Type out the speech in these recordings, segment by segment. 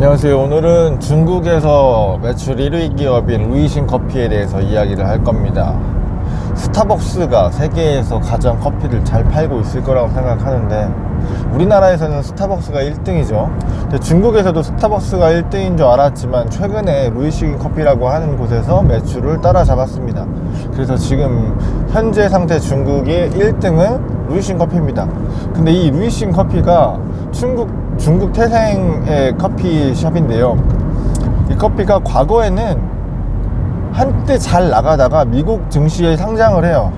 안녕하세요. 오늘은 중국에서 매출 1위 기업인 루이신 커피에 대해서 이야기를 할 겁니다. 스타벅스가 세계에서 가장 커피를 잘 팔고 있을 거라고 생각하는데, 우리나라에서는 스타벅스가 1등이죠. 근데 중국에서도 스타벅스가 1등인 줄 알았지만 최근에 루이신 커피라고 하는 곳에서 매출을 따라잡았습니다. 그래서 지금 현재 상태 중국의 1등은 루이신 커피입니다. 근데 이 루이신 커피가 중국 태생의 커피숍인데요, 이 커피가 과거에는 한때 잘 나가다가 미국 증시에 상장을 해요.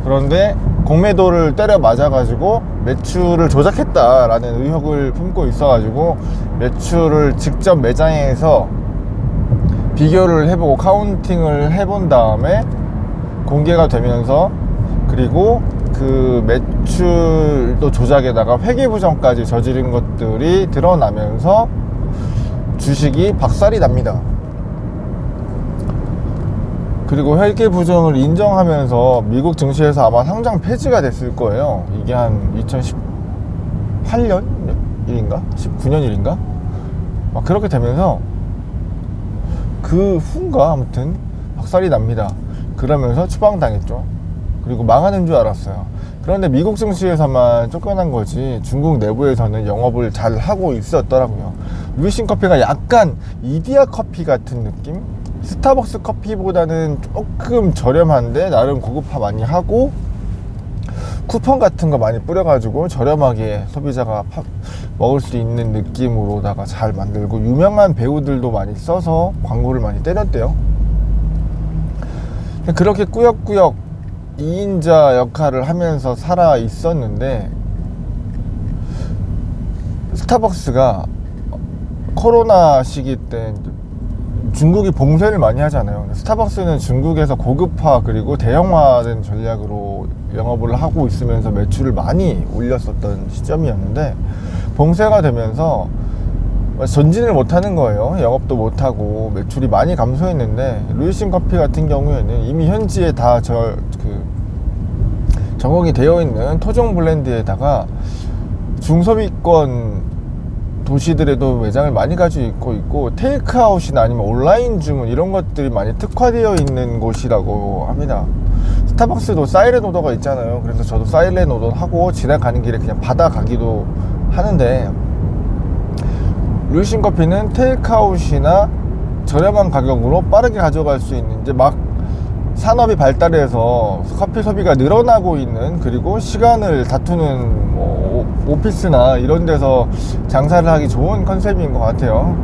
그런데 공매도를 때려 맞아가지고 매출을 조작했다라는 의혹을 품고 있어가지고 매출을 직접 매장에서 비교를 해보고 카운팅을 해본 다음에 공개가 되면서, 그리고 그 매출도 조작에다가 회계부정까지 저지른 것들이 드러나면서 주식이 박살이 납니다. 그리고 회계부정을 인정하면서 미국 증시에서 아마 상장 폐지가 됐을 거예요. 이게 한 2018년 일인가? 19년 일인가? 막 그렇게 되면서 그 후인가 아무튼 박살이 납니다. 그러면서 추방당했죠. 그리고 망하는 줄 알았어요. 그런데 미국 증시에서만 쫓겨난 거지 중국 내부에서는 영업을 잘 하고 있었더라고요. 루이신 커피가 약간 이디야 커피 같은 느낌? 스타벅스 커피보다는 조금 저렴한데 나름 고급화 많이 하고 쿠폰 같은 거 많이 뿌려가지고 저렴하게 소비자가 먹을 수 있는 느낌으로다가 잘 만들고, 유명한 배우들도 많이 써서 광고를 많이 때렸대요. 그렇게 꾸역꾸역 2인자 역할을 하면서 살아 있었는데, 스타벅스가 코로나 시기 때 중국이 봉쇄를 많이 하잖아요. 스타벅스는 중국에서 고급화 그리고 대형화된 전략으로 영업을 하고 있으면서 매출을 많이 올렸었던 시점이었는데, 봉쇄가 되면서 전진을 못하는 거예요. 영업도 못하고 매출이 많이 감소했는데, 루이신 커피 같은 경우에는 이미 현지에 다 적응이 되어 있는 토종 블렌드에다가 중소비권 도시들에도 매장을 많이 가지고 있고, 테이크아웃이나 아니면 온라인 주문 이런 것들이 많이 특화되어 있는 곳이라고 합니다. 스타벅스도 사이렌 오더가 있잖아요. 그래서 저도 사이렌 오더 하고 지나가는 길에 그냥 받아가기도 하는데, 루이신 커피는 테이크아웃이나 저렴한 가격으로 빠르게 가져갈 수 있는, 이제 막 산업이 발달해서 커피 소비가 늘어나고 있는, 그리고 시간을 다투는 오피스나 이런 데서 장사를 하기 좋은 컨셉인 것 같아요.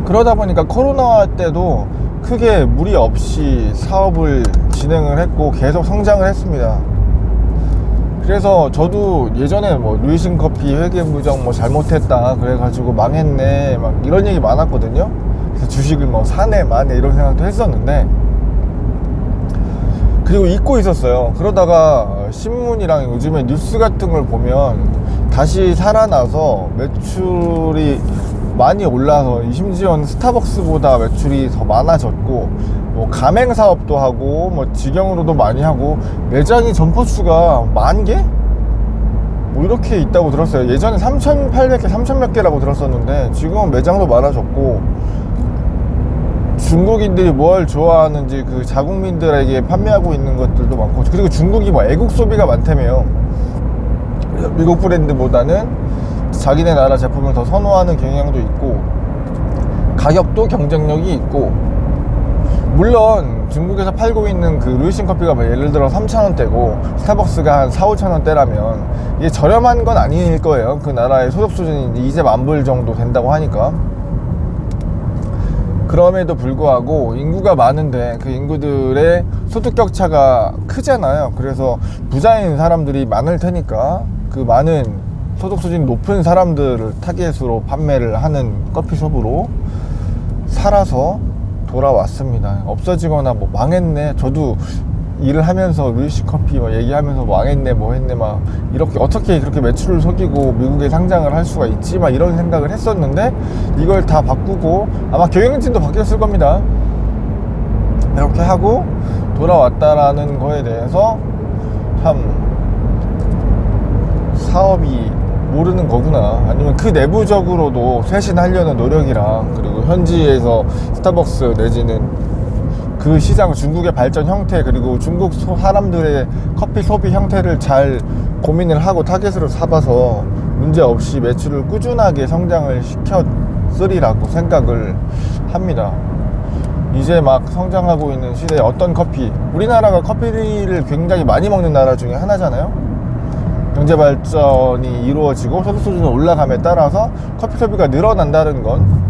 그러다 보니까 코로나 때도 크게 무리 없이 사업을 진행을 했고 계속 성장을 했습니다. 그래서 저도 예전에 루이신 커피 회계부정 잘못했다 그래가지고 망했네 막 이런 얘기 많았거든요. 그래서 주식을 사네 마네 이런 생각도 했었는데, 그리고 잊고 있었어요. 그러다가 신문이랑 요즘에 뉴스 같은 걸 보면 다시 살아나서 매출이 많이 올라서, 심지어는 스타벅스보다 매출이 더 많아졌고, 가맹 사업도 하고 직영으로도 많이 하고, 매장이 점포수가 10,000개? 이렇게 있다고 들었어요. 예전에 3,800개, 3,000몇 개라고 들었었는데 지금은 매장도 많아졌고, 중국인들이 뭘 좋아하는지 그 자국민들에게 판매하고 있는 것들도 많고, 그리고 중국이 애국 소비가 많다며요. 미국 브랜드보다는 자기네 나라 제품을 더 선호하는 경향도 있고, 가격도 경쟁력이 있고, 물론 중국에서 팔고 있는 그 루이신 커피가 예를 들어 3,000원대고 스타벅스가 한 4,000~5,000원대라면 이게 저렴한 건 아닐 거예요. 그 나라의 소득 수준이 이제 10,000불 정도 된다고 하니까. 그럼에도 불구하고 인구가 많은데 그 인구들의 소득 격차가 크잖아요. 그래서 부자인 사람들이 많을 테니까 그 많은 소득 수준이 높은 사람들을 타겟으로 판매를 하는 커피숍으로 살아서 돌아왔습니다. 없어지거나 망했네. 저도 일을 하면서 루이신 커피 얘기하면서 망했네 했네 이렇게 어떻게 그렇게 매출을 속이고 미국에 상장을 할 수가 있지 이런 생각을 했었는데, 이걸 다 바꾸고 아마 경영진도 바뀌었을 겁니다. 이렇게 하고 돌아왔다라는 거에 대해서 참 사업이 모르는 거구나. 아니면 그 내부적으로도 쇄신하려는 노력이랑, 그리고 현지에서 스타벅스 내지는 그 시장, 중국의 발전 형태, 그리고 중국 사람들의 커피 소비 형태를 잘 고민을 하고 타겟으로 삼아서 문제없이 매출을 꾸준하게 성장을 시켰으리라고 생각을 합니다. 이제 막 성장하고 있는 시대에 어떤 커피, 우리나라가 커피를 굉장히 많이 먹는 나라 중에 하나잖아요. 경제 발전이 이루어지고 소득 수준이 올라감에 따라서 커피 소비가 늘어난다는 건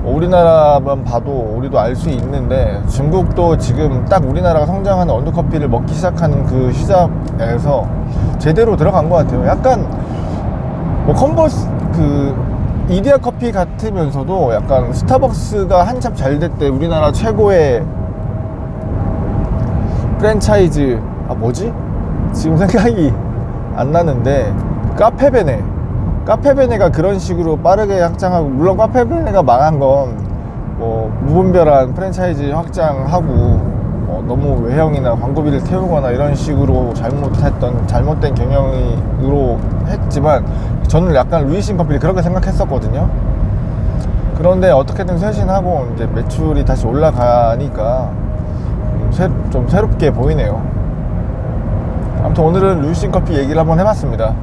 우리나라만 봐도 우리도 알 수 있는데, 중국도 지금 딱 우리나라가 성장하는 원두커피를 먹기 시작하는 그 시작에서 제대로 들어간 것 같아요. 약간 뭐 컨버스, 그 이디야 커피 같으면서도 약간 스타벅스가 한참 잘 될 때 우리나라 최고의 프랜차이즈, 뭐지? 지금 생각이 안 나는데, 카페베네가 그런 식으로 빠르게 확장하고, 물론 카페베네가 망한 건 뭐 무분별한 프랜차이즈 확장하고 너무 외형이나 광고비를 태우거나 이런 식으로 잘못된 경영으로 했지만, 저는 약간 루이신 커피를 그렇게 생각했었거든요. 그런데 어떻게든 쇄신하고 이제 매출이 다시 올라가니까 좀 새롭게 보이네요. 아무튼 오늘은 루이신 커피 얘기를 한번 해봤습니다.